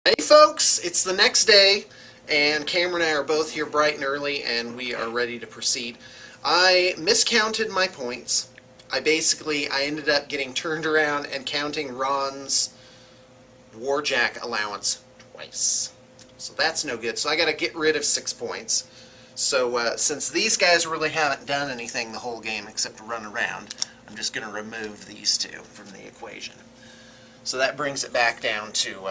Hey folks, it's the next day and Cameron and I are both here bright and early and we are ready to proceed. I miscounted my points. I ended up getting turned around and counting Ron's warjack allowance twice. So that's no good. So I got to get rid of 6 points. So since these guys really haven't done anything the whole game except run around, I'm just going to remove these two from the equation. So that brings it back down to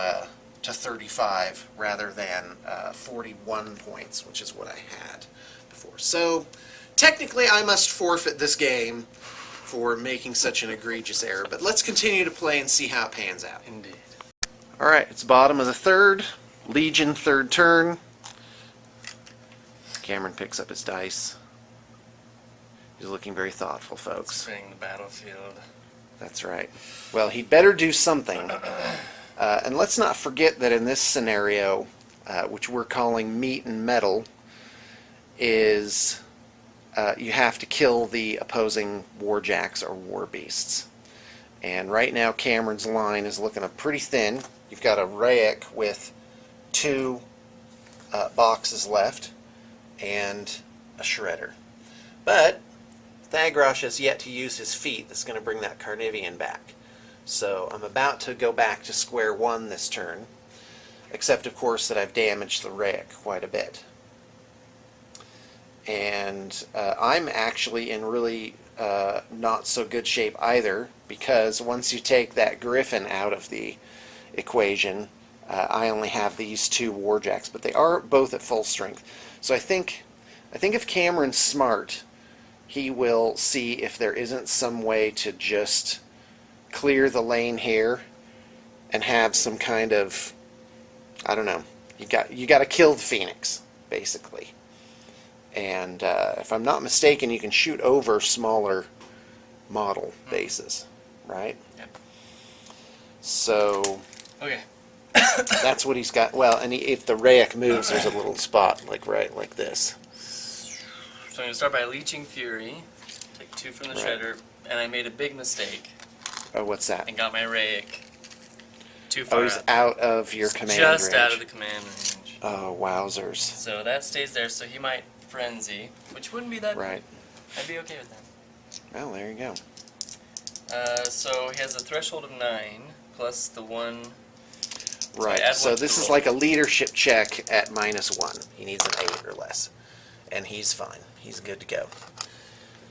35 rather than 41 points, which is what I had before. So technically I must forfeit this game for making such an egregious error, but let's continue to play and see how it pans out. Indeed. Alright, it's bottom of the third, Legion third turn. Cameron picks up his dice. He's looking very thoughtful, folks. Surveying the battlefield. That's right. Well, he'd better do something. And let's not forget that in this scenario, which we're calling meat and metal, is you have to kill the opposing warjacks or war beasts. And right now Cameron's line is looking pretty thin. You've got a Rayek with 2 boxes left and a shredder. But Thagrosh has yet to use his feat. That's going to bring that Carnivian back. So I'm about to go back to square one this turn, except of course that I've damaged the Rayek quite a bit. And I'm actually in really not so good shape either, because once you take that Griffin out of the equation, I only have these 2 warjacks, but they are both at full strength. So I think if Cameron's smart, he will see if there isn't some way to just clear the lane here and have some kind of, I don't know, you got to kill the Phoenix basically. And if I'm not mistaken, you can shoot over smaller model bases, right? Yep. So Okay. that's what he's got. Well, and if the Rayek moves, there's a little spot right like this. So I'm going to start by Leeching Fury, take 2 from the shredder, and I made a big mistake. Oh, what's that? And got my Rayek too far Oh, he's out of your command range. Just out of the command range. Oh, wowzers. So that stays there, so he might Frenzy, which wouldn't be that right. bad. I'd be okay with that. Well, there you go. So he has a threshold of 9, plus the 1... Right, so this is like a leadership check at -1. He needs an 8 or less. And he's fine. He's good to go.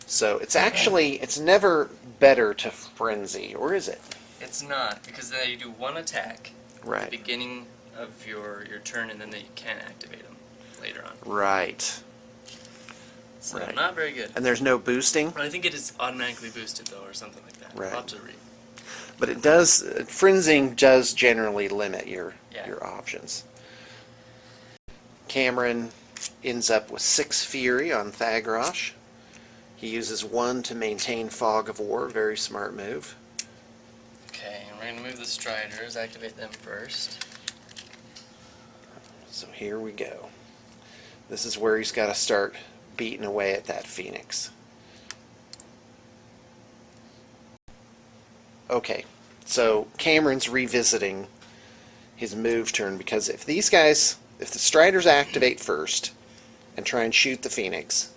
So it's actually, it's never better to frenzy, or is it? It's not, because then you do 1 attack right. at the beginning of your turn, and then you can't activate them later on. Right. So right. not very good. And there's no boosting? I think it is automatically boosted, though, or something like that. Right. I'll have to read. But it does, frenzying does generally limit your options. Cameron ends up with 6 Fury on Thagrosh. He uses 1 to maintain Fog of War, very smart move. Okay, and we're going to move the Striders, activate them first. So here we go. This is where he's got to start beating away at that Phoenix. Okay, so Cameron's revisiting his move turn, because if these guys, if the Striders activate first and try and shoot the Phoenix,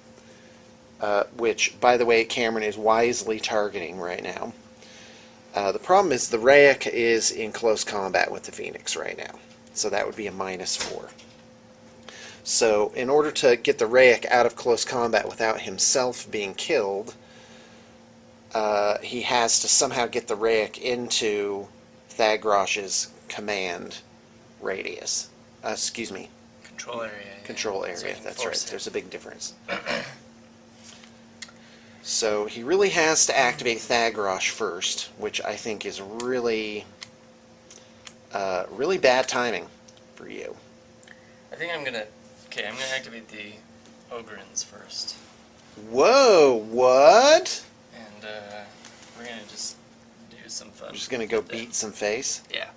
which, by the way, Cameron is wisely targeting right now. The problem is the Rayek is in close combat with the Phoenix right now, so that would be a -4. So in order to get the Rayek out of close combat without himself being killed, he has to somehow get the Rayek into Thagrosh's command radius. Excuse me. Control area. Control area, so that's right. There's a big difference. So he really has to activate Thagrosh first, which I think is really, really bad timing for you. I think I'm gonna activate the Ogrins first. Whoa, what? And we're gonna just do some fun. I'm just gonna go beat some face? Yeah.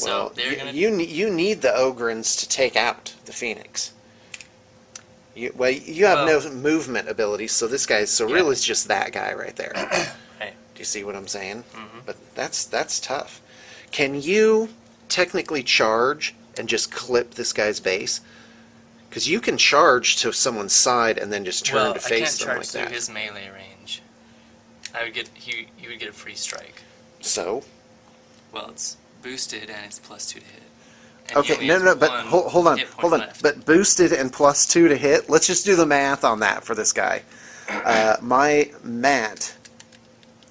Well, so they're gonna... you need the Ogrins to take out the Phoenix. You have no movement abilities, so this guy's really it's just that guy right there. Right. Do you see what I'm saying? Mm-hmm. But that's tough. Can you technically charge and just clip this guy's base? Because you can charge to someone's side and then just turn to face them like that. I can't charge through his melee range. He would get a free strike. So? Well, it's boosted and it's +2 to hit. And Okay, no, but hold on. But boosted and +2 to hit. Let's just do the math on that for this guy. My mat.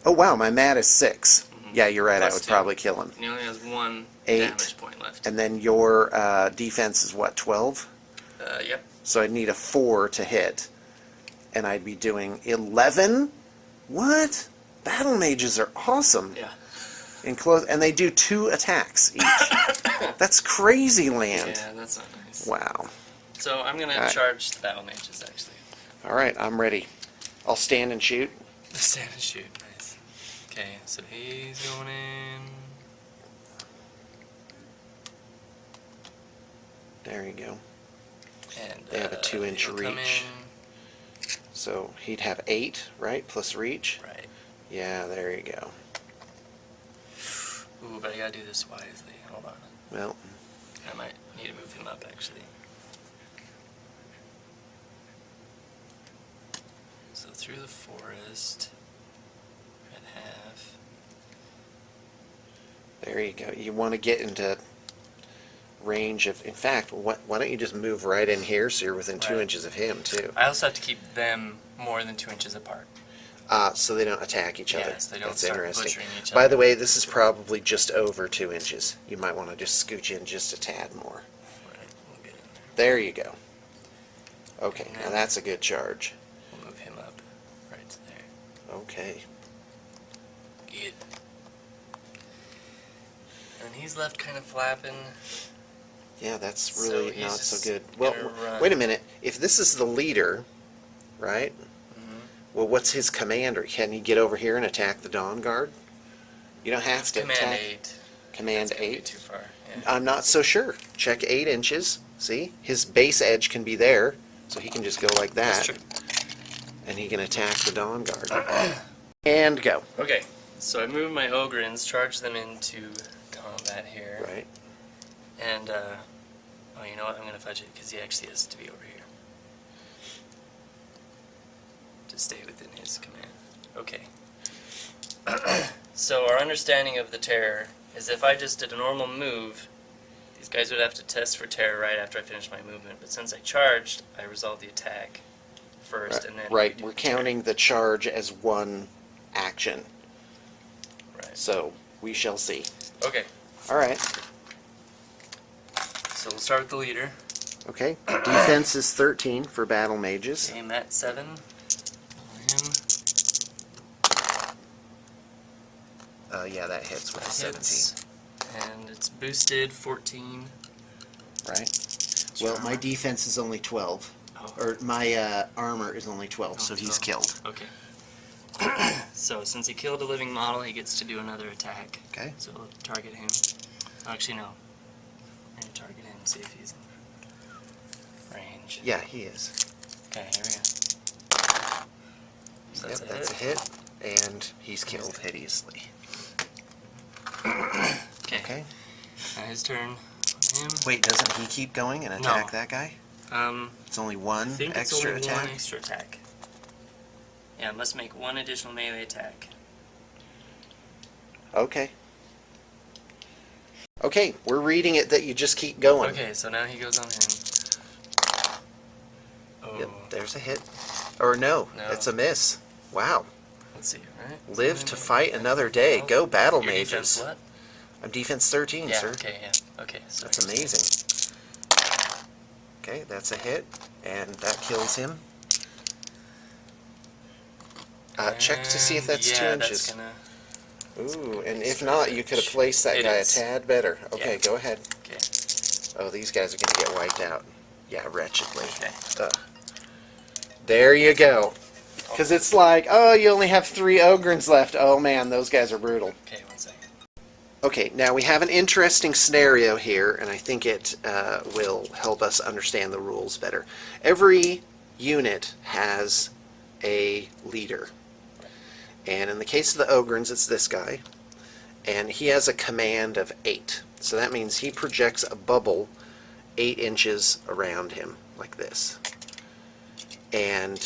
Oh wow, my mat is 6. Yeah, you're right. I would probably kill him. He only has 1 8 damage point left. And then your defense is what, 12? Yep. So I'd need a 4 to hit, and I'd be doing 11. What? Battle mages are awesome. Yeah. In close, and they do 2 attacks each. That's crazy land. Yeah, that's not nice. Wow. So I'm gonna charge the battle mages actually. All right, I'm ready. I'll stand and shoot. Stand and shoot. Nice. Okay, so he's going in. There you go. And They have a 2-inch reach. So he'd have 8, right? Plus reach? Right. Yeah, there you go. Ooh, but I gotta do this wisely. Hold on. Well, I might need to move him up actually. So through the forest at half. there you go. You want to get into range of, in fact, why don't you just move right in here so you're within 2 inches of him too. I also have to keep them more than 2 inches apart. So they don't attack each other. Yes, they don't That's start interesting. butchering each By other. the way, this is probably just over 2 inches. You might want to just scooch in just a tad more. Right, we'll get in There you go. Okay, And now then- that's a good charge. We'll move him up right to there. Okay. Good. And he's left kind of flapping. Yeah, that's So really he's not so just good. Well, gonna run. wait a minute. If this is the leader, right? Mm-hmm. Well, what's his commander? Can he get over here and attack the Dawn Guard? You don't have It's to command attack. 8. Command That's gonna be 8? too far. Yeah. I'm not so sure. Check 8 inches. See? His base edge can be there, so he can just go like That's that. true. And he can attack the Dawn Guard. And go. Okay, so I moved my Ogrins, charged them into combat here. Right. And, oh, you know what? I'm going to fudge it because he actually has to be over here. To stay within his command. Okay. So our understanding of the terror is if I just did a normal move, these guys would have to test for terror right after I finished my movement. But since I charged, I resolved the attack first and then... Right. do We're the terror. counting the charge as one action. Right. So we shall see. Okay, All right. so we'll start with the leader. Okay. Defense is 13 for battle mages. Aim at 7. Him. Yeah, that hits with a 17. Hits. And it's boosted 14. Right. Well, my defense is only 12. Oh. Or my armor is only 12, so Only he's 12. killed. Okay. So since he killed a living model, he gets to do another attack. Okay. So we'll target him. Actually, no. I'm gonna target him and see if he's in range. Yeah, he is. Okay, here we go. So Yep, that's a hit, and he's killed hideously. Okay. Okay. Now his turn on him. Wait, doesn't he keep going and attack that guy? It's only I one think it's extra only attack? one extra attack. Yeah, must make one additional melee attack. Okay. Okay, we're reading it that you just keep going. Okay, so now he goes on him. Oh, Yep, there's a hit. Or no, No. it's a miss. Wow. let's see, right? Live to fight another day. Go battle Your mages. defense what? I'm defense 13, Yeah, sir. okay, yeah. Okay, so That's amazing. Okay, that's a hit, and that kills him. Check to see if that's yeah, 2 that's inches. gonna... Ooh, and if not, you could have placed that It guy is. a tad better. Okay, Yeah. go ahead. Okay. Oh, these guys are going to get wiped out. Yeah, wretchedly. Okay. There you go. Because it's like, oh, you only have 3 Ogrins left. Oh, man, those guys are brutal. Okay, 1 second. Okay, now we have an interesting scenario here, and I think it will help us understand the rules better. Every unit has a leader. And in the case of the Ogrins, it's this guy. And he has a command of 8. So that means he projects a bubble 8 inches around him, like this. And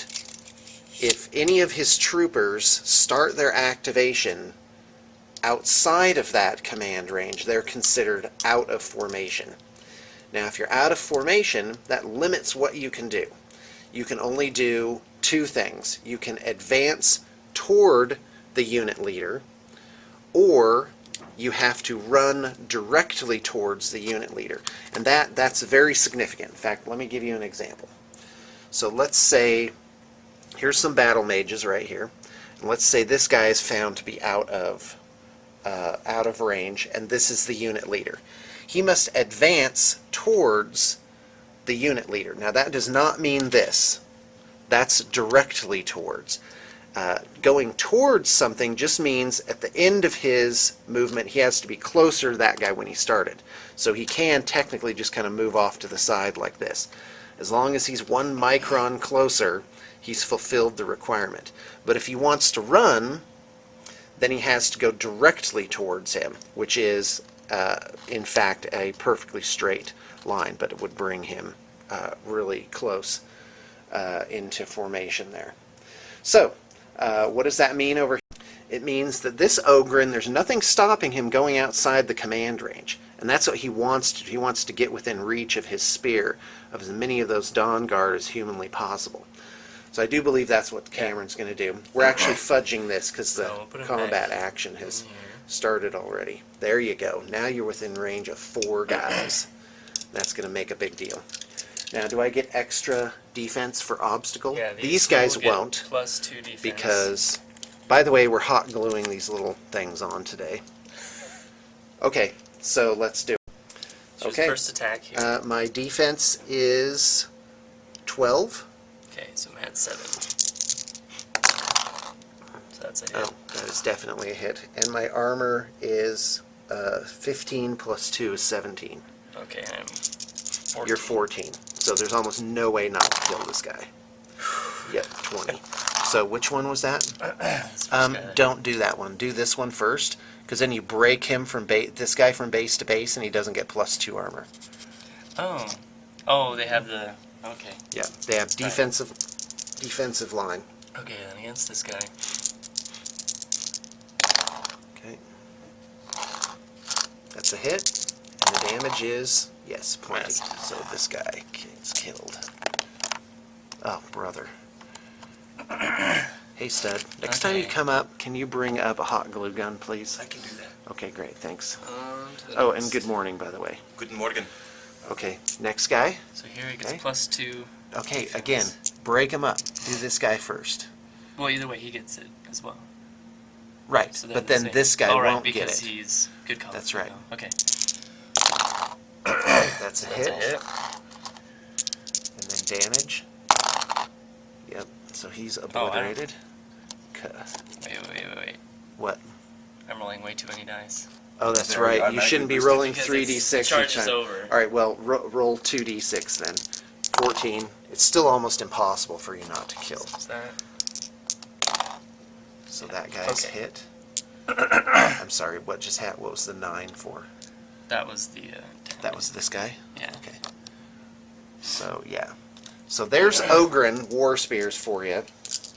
if any of his troopers start their activation outside of that command range, they're considered out of formation. Now, if you're out of formation, that limits what you can do. You can only do 2 things. You can advance toward the unit leader, or you have to run directly towards the unit leader. And that's very significant. In fact, let me give you an example. So let's say, here's some battle mages right here. And let's say this guy is found to be out of range, and this is the unit leader. He must advance towards the unit leader. Now that does not mean this. That's directly towards. Going towards something just means at the end of his movement he has to be closer to that guy when he started. So he can technically just kind of move off to the side like this. As long as he's 1 micron closer, he's fulfilled the requirement. But if he wants to run, then he has to go directly towards him, which is in fact a perfectly straight line, but it would bring him really close into formation there. So what does that mean over here? It means that this Ogren, there's nothing stopping him going outside the command range. And that's what he wants to do. He wants to get within reach of his spear, of as many of those Dawn Guard as humanly possible. So I do believe that's what Cameron's going to do. We're actually fudging this because the combat action has started already. There you go. Now you're within range of 4 guys. That's going to make a big deal. Now, do I get extra defense for obstacle? Yeah, these guys won't. +2 defense. Because, by the way, we're hot gluing these little things on today. Okay, so let's do it. Okay. First attack here. My defense is 12. Okay, so I'm at 7. So that's a hit. Oh, that is definitely a hit. And my armor is 15 plus 2 is 17. Okay, I'm 14. You're 14. So there's almost no way not to kill this guy. Yep, 20. So which one was that? Don't do that one. Do this one first, because then you break him from this guy from base to base, and he doesn't get +2 armor. Oh. Oh, they have the... Okay. Yeah, they have defensive line. Okay, then against this guy. Okay. That's a hit. And the damage is, yes, 20. Yes. So this guy is killed. Oh, brother. Hey, stud. Next time you come up, can you bring up a hot glue gun, please? I can do that. Okay, great. Thanks. Oh, and good morning, by the way. Guten Morgen. Okay, next guy. So here he gets +2. Okay, defense. again, break him up. Do this guy first. Well, either way, he gets it as well. Right, So but then this guy won't get because it. he's good call. That's right. Okay. That's a That's hit. a hit. And then damage. Yep, so he's obliterated. Wait. What? I'm rolling way too many dice. Oh, that's Very right. You automatically shouldn't be boosted. rolling Because 3d6 each charge is time. over. All right, well, roll 2d6 then. 14. It's still almost impossible for you not to kill. What's that? So that guy's Okay. hit. I'm sorry, what just happened? What was the 9 for? That was the... That was this guy? Yeah. Okay. So, yeah. So there's Ogren War Spears for you.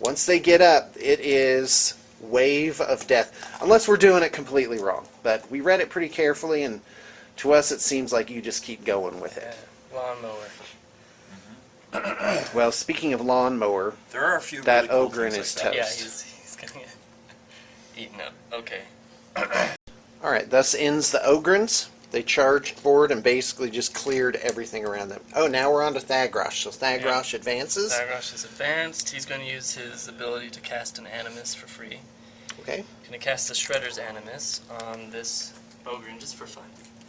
Once they get up, it is Wave of Death. Unless we're doing it completely wrong. But we read it pretty carefully, and to us it seems like you just keep going with it. Lawnmower. Well, speaking of lawnmower, There are a few that really cool Ogren things is like that. Yeah, toast. he's gonna get eaten up. Okay. Alright, thus ends the Ogrens. They charged forward and basically just cleared everything around them. Oh, now we're on to Thagrosh. So Thagrosh advances. Thagrosh is advanced. He's going to use his ability to cast an Animus for free. Okay, Going to cast the Shredder's Animus on this Ogren just for fun.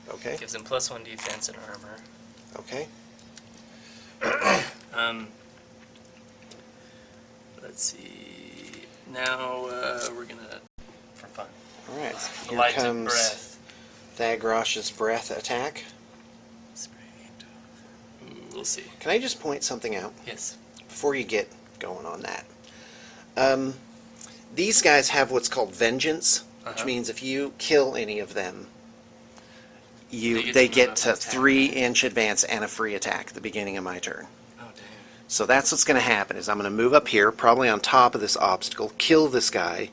okay, Gives him +1 defense and armor. okay. Let's see. Now we're gonna for fun. Alright, The here light of comes breath. Thagrosh's breath attack. We'll see. Can I just point something out Yes. before you get going on that? These guys have what's called vengeance, which means if you kill any of them, they get to 3-inch advance and a free attack at the beginning of my turn. Oh, dang. So that's what's going to happen, is I'm going to move up here, probably on top of this obstacle, kill this guy,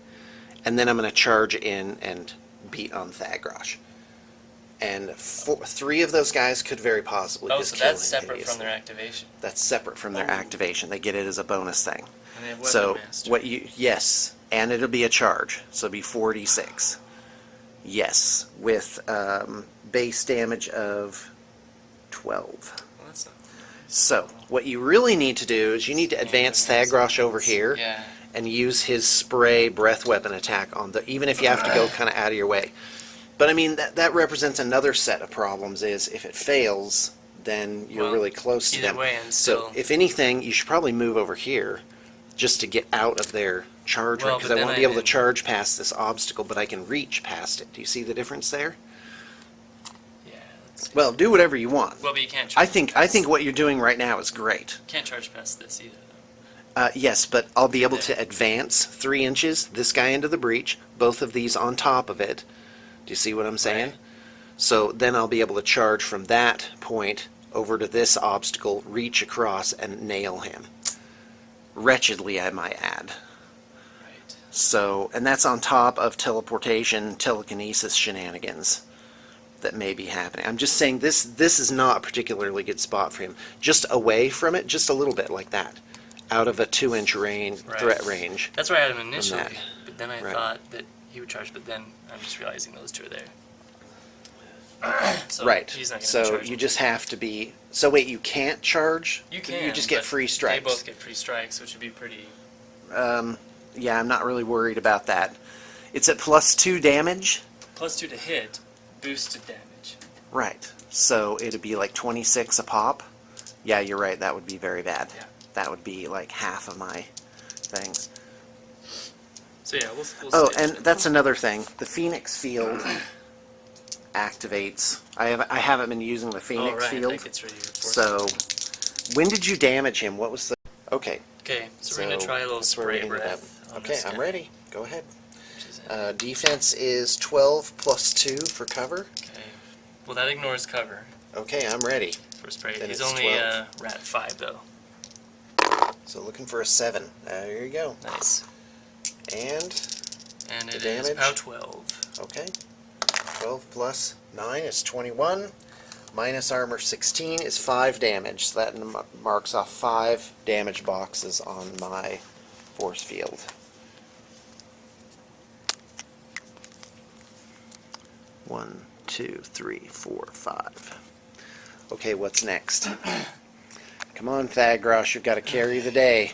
and then I'm going to charge in and beat on Thagrosh. And 3 of those guys could very possibly just so kill that's him separate from their activation. That's separate from their activation. They get it as a bonus thing. And they have Weapon So Master. yes, and it'll be a charge, so it'll be 4d6. Yes, with base damage of 12. Well, that's not... So what you really need to do is you need to advance Thagrosh over here Yeah. and use his spray breath weapon attack on the, even if you have to go kind of out of your way. But I mean, that represents another set of problems, is if it fails, then you're really close to them. Either way, I'm still... So if anything, you should probably move over here just to get out of their charge rate, because I won't be able to charge past this obstacle, but I can reach past it. Do you see the difference there? Yeah. Well, do whatever you want. Well, but you can't charge I think what you're doing right now is great. Can't charge past this either, though. Yes, but I'll be able to advance 3 inches, this guy into the breach, both of these on top of it. Do you see what I'm saying? Right. So then I'll be able to charge from that point over to this obstacle, reach across, and nail him. Wretchedly, I might add. Right. So, and that's on top of teleportation, telekinesis shenanigans that may be happening. I'm just saying this is not a particularly good spot for him. Just away from it, just a little bit like that. Out of a 2-inch range, threat range. That's where I had him initially, that. but then I thought that he would charge, but then I'm just realizing those 2 are there. So Right. He's not gonna So charge you him. just have to be... So wait, you can't charge? You can. You just get but free strikes. They both get free strikes, which would be pretty... Yeah, I'm not really worried about that. It's at +2 damage. +2 to hit, boosted damage. Right. So it'd be like 26 a pop. Yeah, you're right. That would be very bad. Yeah. That would be like half of my things. So yeah, we'll Oh, stage and it. that's another thing. The Phoenix field activates. I haven't been using the Phoenix right, field. that gets rid of your force. So, when did you damage him? What was the... Okay. Okay, so we're going to try a little that's where we spray ended breath. up. On Okay, this I'm guy, ready. Go ahead. which is it. Defense is 12 plus 2 for cover. Okay. Well, that ignores cover Okay, I'm ready. for spray. Then He's it's only 12. rat 5 though. So looking for a 7. There you go. Nice. And And it damage? is POW 12. okay. 12 plus 9 is 21. Minus armor 16 is 5 damage. So that marks off 5 damage boxes on my force field. One, two, three, 4, 5. Okay, what's next? Come on, Thagrosh, you've got to carry the day.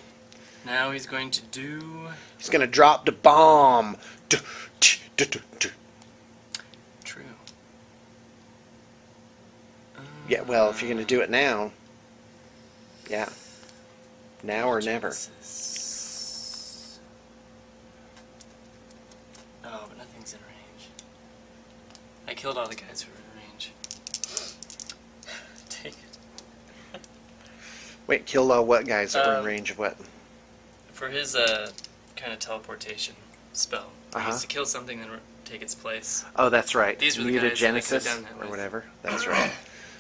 Now he's going to do... He's going to drop the bomb. True. Yeah, well, if you're going to do it now, yeah. Now or never. Jesus. Oh, but nothing's in range. I killed all the guys who were in range. Take it. Wait, killed all what guys that were in Um, range of what? For his kind of teleportation spell, he used to kill something and take its place. Oh, that's right. These were the guys that I could've Mutagenesis done that or with. whatever. That's right.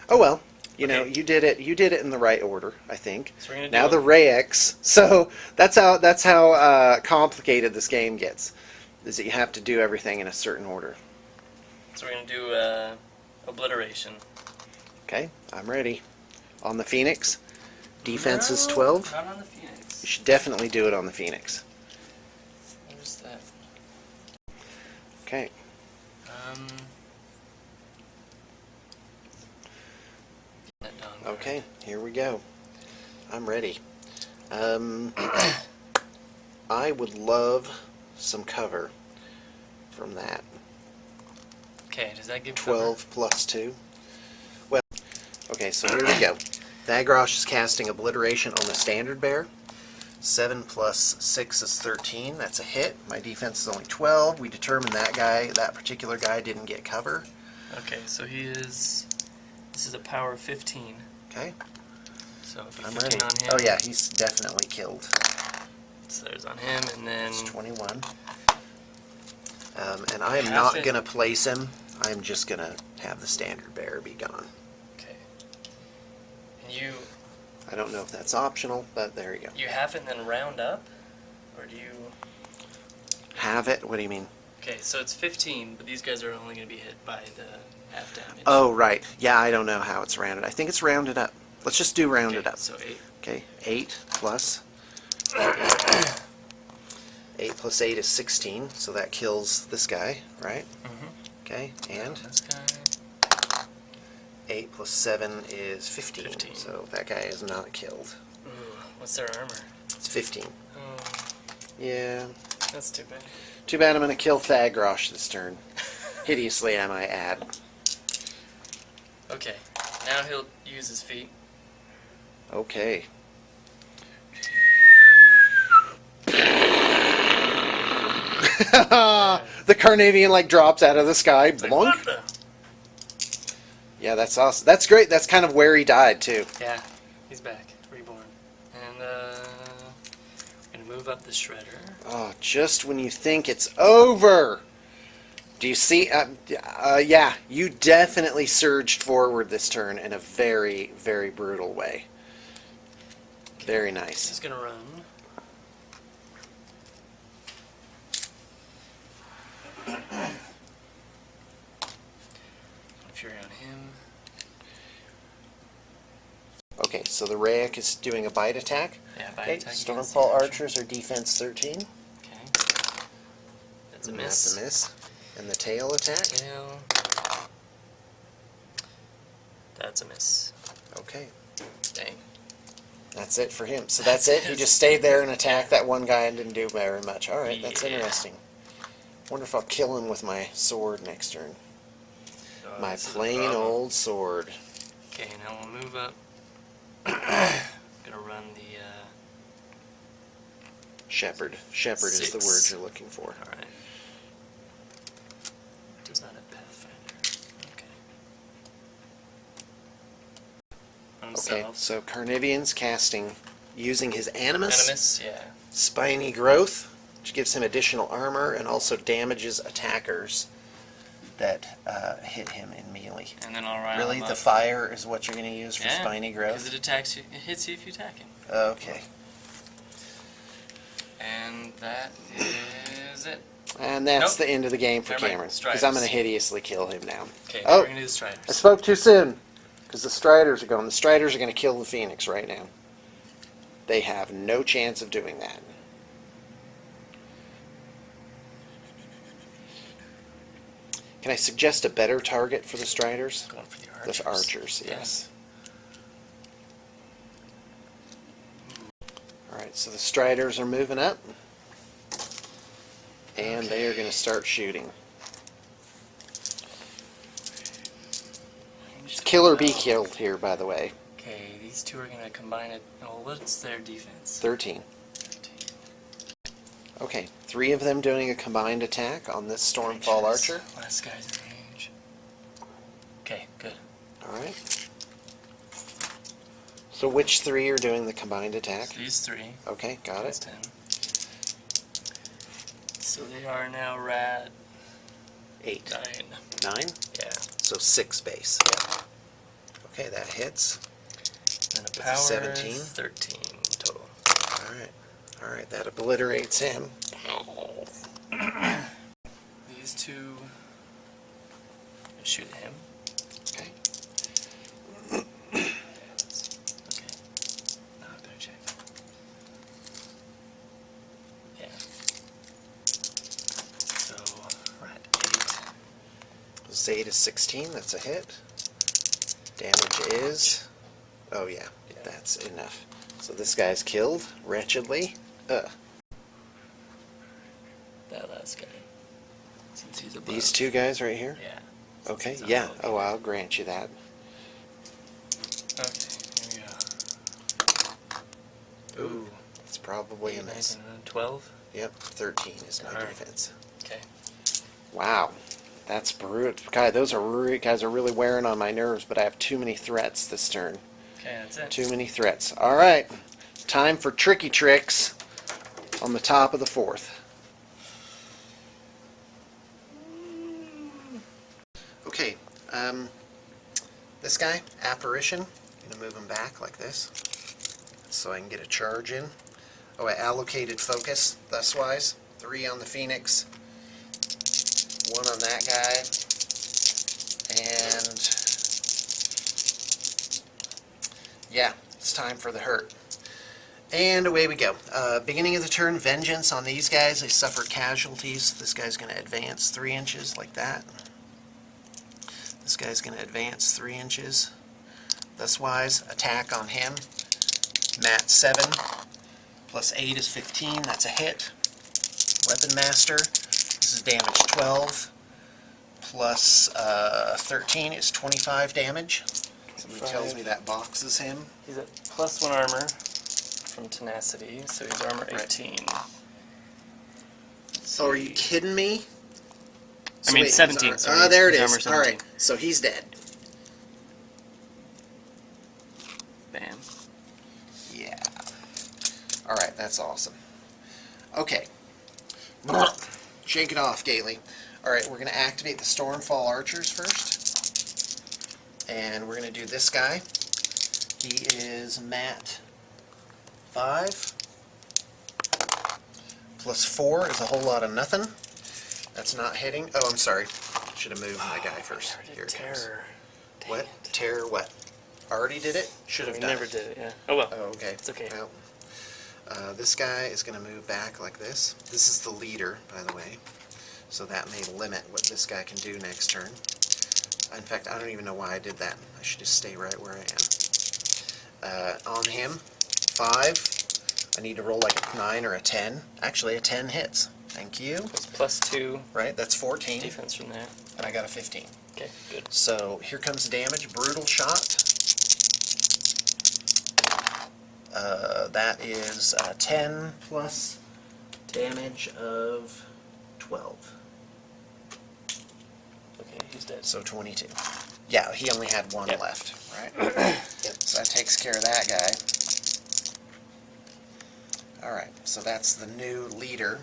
Oh well, you know, Okay. you did it. You did it in the right order, I think. So we're gonna Now do the Rayex. So that's how complicated this game gets. Is that you have to do everything in a certain order. So we're gonna do obliteration. Okay, I'm ready. On the Phoenix, defense is 12. Not on the Phoenix. You should definitely do it on the Phoenix. Where's that? Okay. That done. Okay, here we go. I'm ready. I would love some cover from that. Okay, does that give 12 plus 2. Well, okay, so here we go. Thagrosh is casting Obliteration on the Standard Bear. 7 plus 6 is 13. That's a hit. My defense is only 12. We determined that particular guy didn't get cover. cover? Okay, so he is... This is a power 15. Okay, So if you I'm 15 ready. on him... Oh yeah, he's definitely killed. So there's on him, and then... It's 21. And I am Half not it. going to place him. I'm just going to have the standard bearer be gone. Okay. And you I don't know if that's optional, but there you go. you have it and then round up, or do you? Have it? What do you mean? Okay, so it's 15, but these guys are only going to be hit by the half damage. Oh, right. Yeah, I don't know how it's rounded. I think it's rounded up. Let's just do rounded up. So 8. Okay, 8 plus 8 plus 8 is 16, so that kills this guy, right? Mm-hmm. Okay, and This guy. 8 plus 7 is 15, 15. so that guy is not killed. Ooh, what's their armor? It's 15. Oh, Yeah. that's too bad. Too bad I'm going to kill Thagrosh this turn. Hideously, I might add. Okay, now he'll use his feet. Okay. The Carnavian like drops out of the sky. It's like, Blunk. what the? Yeah, that's awesome. That's great. That's kind of where he died too. Yeah, he's back, reborn. And we're gonna move up the shredder. Oh, just when you think it's over. Do you see? Yeah, you definitely surged forward this turn in a very, very brutal way. Very nice. He's gonna run. Fury on him. Okay, so the Rayek is doing a bite attack. Yeah, bite Okay, attack. Stormfall Archers are defense 13. Okay. That's a miss. That's a miss. And the tail attack. Tail. That's a miss. Okay, Dang. that's it for him. So that's it. He just stayed there and attacked that one guy and didn't do very much. All right, that's Yeah. interesting. Wonder if I'll kill him with my sword next turn. My This is a plain problem. old sword. Okay, now we'll move up. Gonna run the. Shepherd. Shepherd is the 6. word you're looking for. All right. Does not have Pathfinder. Okay. Okay, Himself. so Carnivian's casting using his Animus, Animus, yeah. Spiny Growth, which gives him additional armor and also damages attackers that hit him in melee. And then I'll rile Really, him the up. fire is what you're going to use for Yeah, Spiny because Growth? it attacks you. It hits you if you attack him. Okay. And that is it. And that's Nope. the end of the game for Never mind. Cameron. Because Striders. I'm going to hideously kill him now. Okay, Oh. we're gonna do the Striders. I spoke too soon. Because the Striders are going. The Striders are going to kill the Phoenix right now. They have no chance of doing that. Can I suggest a better target for the Striders? Going for the Archers. The Archers, Yeah. yes. Alright, so the Striders are moving up. And they are going to start shooting. It's kill or be killed here, by the way. Okay, these two are gonna combine it. Oh, what's their defense? 13. 13. Okay, 3 of them doing a combined attack on this Stormfall Ranges. Archer. Last guy's in range. Okay, good. Alright. So which 3 are doing the combined attack? So these 3. Okay, got That's it. 10. So they are now rat 8. 9. 9? Yeah. So 6 base. Okay, that hits. And a That's a power 17. 13 total. Alright. Alright, that obliterates him. These two shoot at him. Okay. Okay. Now I better check. Yeah. So we're at 8. Zade is 16, that's a hit. Damage is... Oh yeah, that's enough. So this guy's killed, wretchedly. That last guy. Since he's above. These 2 guys right here? Yeah. Okay, Since he's yeah. above. Oh, I'll grant you that. Okay, here we go. Ooh, it's probably a miss. 12? Yep, 13 is my Alright. defense. Okay. Wow, that's brutal. God, those are guys are really wearing on my nerves, but I have too many threats this turn. Okay, that's it. Too many threats. All right, time for tricky tricks on the top of the 4th. Okay, This guy, Apparition, I'm going to move him back like this so I can get a charge in. Oh, I allocated focus thus-wise. 3 on the Phoenix, 1 on that guy, and yeah, it's time for the hurt. And away we go. Beginning of the turn, Vengeance on these guys. They suffer casualties. This guy's going to advance 3 inches like that. This guy's going to advance 3 inches. Thus-wise, attack on him. Mat 7 plus 8 is 15. That's a hit. Weapon Master. This is damage 12 plus 13 is 25 damage. Somebody tells me that boxes him. He's at +1 armor from tenacity, so he's armor 18. Oh, are you kidding me? I mean, 17. Ah, there it He's is. armor All 17. right, so he's dead. Bam. Yeah. All right, that's awesome. Okay. Shake it off, Gately. All right, we're going to activate the Stormfall Archers first. And we're going to do this guy. He is Mat 5. Plus 4 is a whole lot of nothing. That's not hitting. Oh, I'm sorry. Should have moved my guy first. Here it comes. Terror. Dang What? it. Terror what? Already did it? Should have We done never it. did it, yeah. Oh well. Oh, okay. It's okay. Well, this guy is going to move back like this. This is the leader, by the way. So that may limit what this guy can do next turn. In fact, I don't even know why I did that. I should just stay right where I am. On him, 5. I need to roll like a 9 or a 10. Actually, a 10 hits. Thank you. It's +2 Right, that's 14. defense from there. And I got a 15. Okay, good. So here comes damage. Brutal shot. That is 10 plus damage of 12. Okay, he's dead. So 22. Yeah, he only had 1 Yep. left, right? Yep. So that takes care of that guy. Alright, so that's the new leader.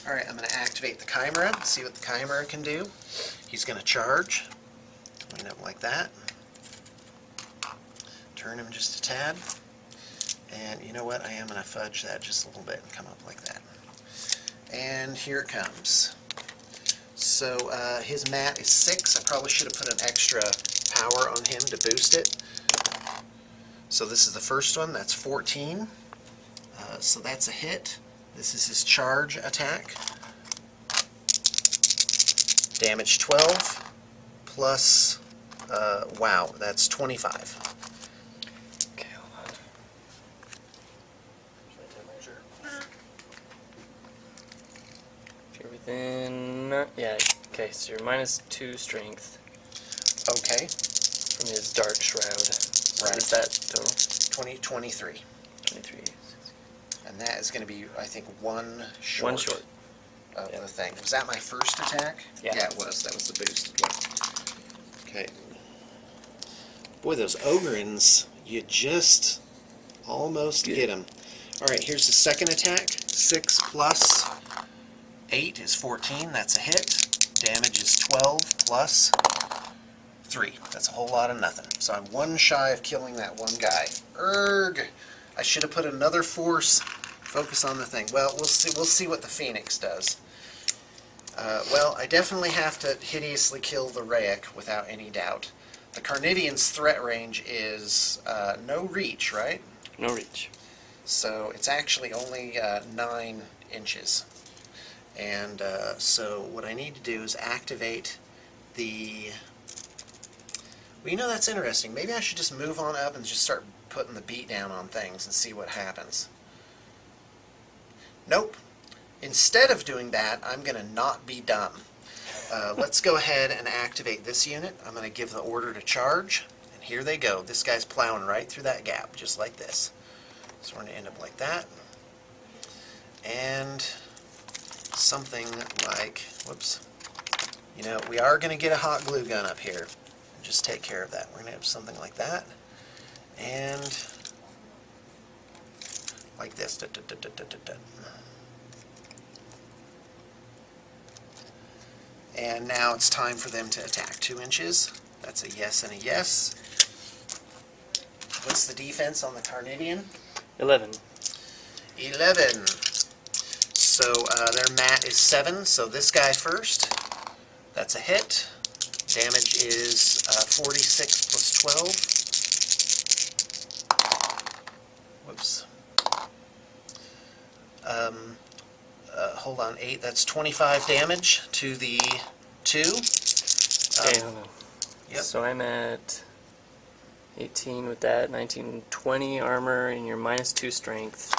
Alright, I'm going to activate the Chimera, see what the Chimera can do. He's going to charge. Line up like that. Turn him just a tad. And you know what? I am going to fudge that just a little bit and come up like that. And here it comes. So his mat is 6. I probably should have put an extra power on him to boost it. So this is the first one. That's 14. So that's a hit. This is his charge attack. Damage 12 plus, wow, that's 25. Okay, hold on. If you're within... Yeah, okay, so you're -2 strength Okay, from his Dark Shroud. Right. What is that total? 23. 23. And that is going to be, I think, 1 short. 1 short. Of Yep. the thing. Was that my first attack? Yeah. Yeah, it was. That was the boosted one. Okay. Boy, those Ogrins, you just almost Good. get them. Alright, here's the second attack. 6 plus 8 is 14. That's a hit. Damage is 12 plus 3. That's a whole lot of nothing. So I'm 1 shy of killing that one guy. Erg! I should have put another force. Focus on the thing. Well, we'll see what the Phoenix does. Well, I definitely have to hideously kill the Raic without any doubt. The Carnivean's threat range is no reach, right? No reach. So it's actually only 9 inches. And so what I need to do is activate the... Well, you know, that's interesting. Maybe I should just move on up and just start putting the beat down on things and see what happens. Nope. Instead of doing that, I'm going to not be dumb. Let's go ahead and activate this unit. I'm going to give the order to charge, and here they go. This guy's plowing right through that gap, just like this. So we're going to end up like that. And something like, whoops, you know, we are going to get a hot glue gun up here. Just take care of that. We're going to have something like that. And like this. Da, da, da, da, da, da, da. And now it's time for them to attack. 2 inches. That's a yes and a yes. What's the defense on the Carnidian? 11. 11. So their mat is 7, so this guy first. That's a hit. Damage is 46 plus 12. Whoops. Hold on, 8. That's 25 damage to the 2. Okay, hold on. Yep. So I'm at 18 with that, 19, 20 armor, and you're minus 2 strength.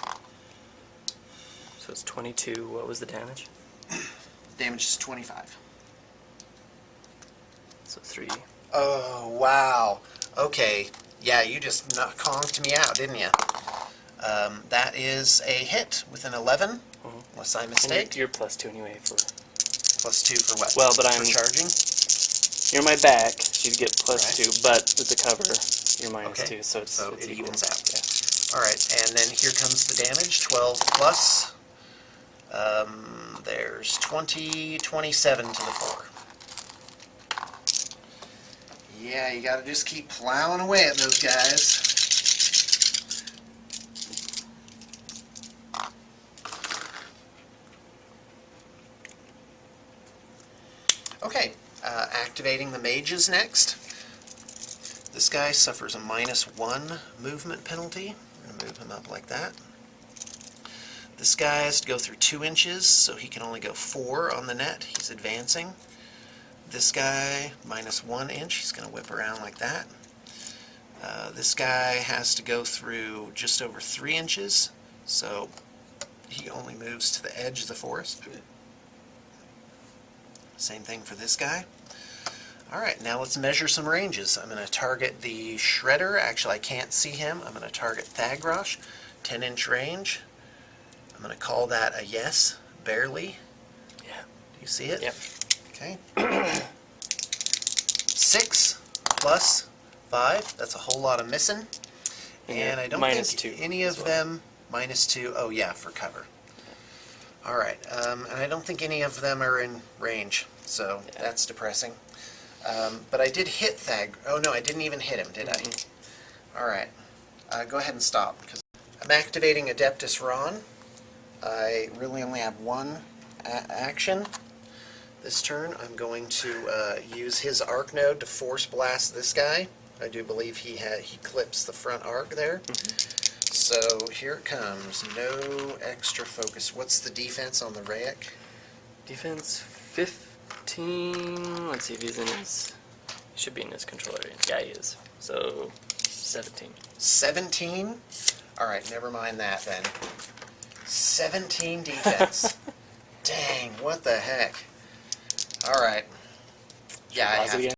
So it's 22. What was the damage? Damage is 25. So 3. Oh, wow. Okay. Yeah, you just conked me out, didn't you? That is a hit with an 11, unless I mistake. And you're plus 2 anyway for... Plus 2 for what? Well, but for I'm... charging? You're my back, so you'd get plus Right. 2, but with the cover, you're minus Okay. 2, so it's So it equal. evens out. Yeah. All right, and then here comes the damage, 12 plus. There's 20, 27 to the 4. Yeah, you gotta just keep plowing away at those guys. Okay, activating the mages next. This guy suffers a -1 movement penalty. I'm going to move him up like that. This guy has to go through 2 inches, so he can only go 4 on the net. He's advancing. This guy, -1 inch. He's going to whip around like that. This guy has to go through just over 3 inches, so he only moves to the edge of the forest. Same thing for this guy. Alright, now let's measure some ranges. I'm going to target the Shredder. Actually, I can't see him. I'm going to target Thagrosh. 10-inch range. I'm going to call that a yes, barely. Yeah. Do you see it? Yep. Okay. 6 plus 5. That's a whole lot of missing. And I don't minus think 2 any as of well. them... -2. Oh, yeah, for cover. Alright, and I don't think any of them are in range, so Yeah. that's depressing. But I did hit Thag. Oh no, I didn't even hit him, did I? Alright, go ahead and stop. Because I'm activating Adeptus Ron. I really only have one action this turn. I'm going to use his arc node to force blast this guy. I do believe he clips the front arc there. So here it comes. No extra focus. What's the defense on the Rayek? Defense 15. Let's see if he's in his... He should be in his control area. Yeah, he is. So 17. 17? Alright, never mind that then. 17 defense. Dang, what the heck. Alright. Yeah, I have to.